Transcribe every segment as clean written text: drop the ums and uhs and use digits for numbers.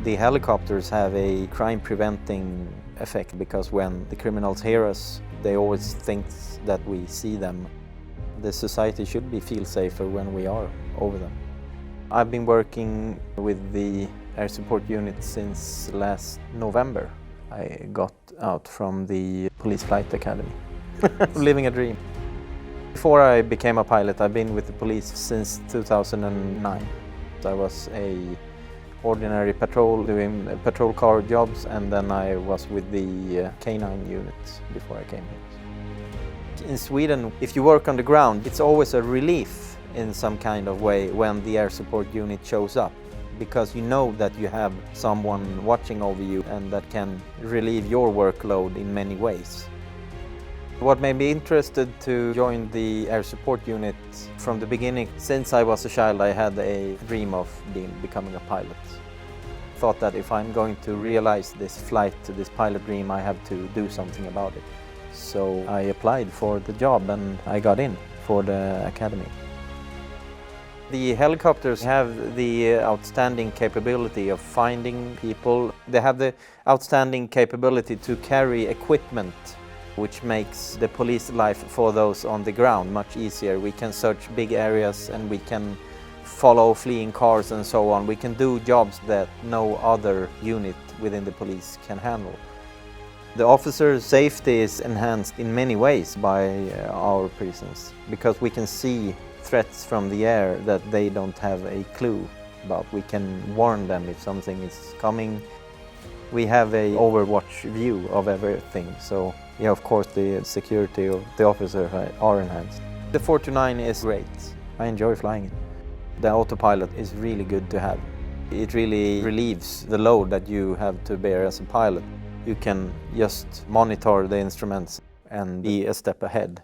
The helicopters have a crime-preventing effect because when the criminals hear us, they always think that we see them. The society should feel safer when we are over them. I've been working with the air support unit since last November. I got out from the police flight academy, living a dream. Before I became a pilot, I've been with the police since 2009. I was an ordinary patrol doing patrol car jobs, and then I was with the K9 unit before I came here. In Sweden, if you work on the ground, it's always a relief in some kind of way when the air support unit shows up, because you know that you have someone watching over you and that can relieve your workload in many ways. What made me interested to join the air support unit from the beginning, since I was a child, I had a dream of becoming a pilot. I thought that if I'm going to realize this flight, this pilot dream, I have to do something about it. So I applied for the job and I got in for the academy. The helicopters have the outstanding capability of finding people. They have the outstanding capability to carry equipment, which makes the police life for those on the ground much easier. We can search big areas and we can follow fleeing cars and so on. We can do jobs that no other unit within the police can handle. The officer's safety is enhanced in many ways by our presence, because we can see threats from the air that they don't have a clue about. We can warn them if something is coming. We have an overwatch view of everything, so yeah, of course the security of the officer are enhanced. The 429 is great. I enjoy flying it. The autopilot is really good to have. It really relieves the load that you have to bear as a pilot. You can just monitor the instruments and be a step ahead.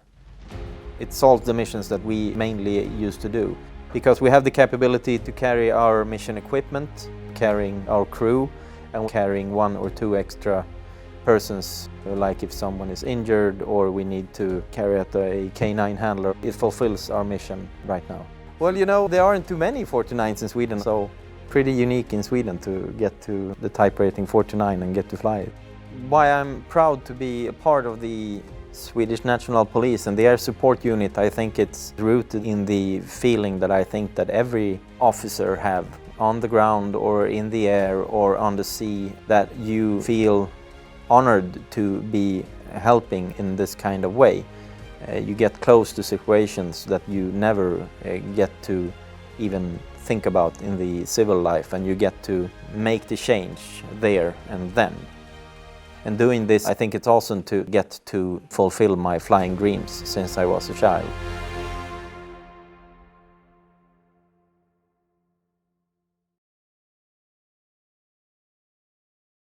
It solves the missions that we mainly used to do, because we have the capability to carry our mission equipment, carrying our crew, and carrying one or two extra persons, like if someone is injured or we need to carry out a K9 handler. It fulfills our mission right now. Well, you know, there aren't too many 429s in Sweden, so pretty unique in Sweden to get to the type rating 429 and get to fly it. Why I'm proud to be a part of the Swedish National Police and the air support unit, I think it's rooted in the feeling that I think that every officer have on the ground or in the air or on the sea, that you feel honored to be helping in this kind of way. You get close to situations that you never get to even think about in the civil life, and you get to make the change there and then. And doing this, I think it's awesome to get to fulfill my flying dreams since I was a child.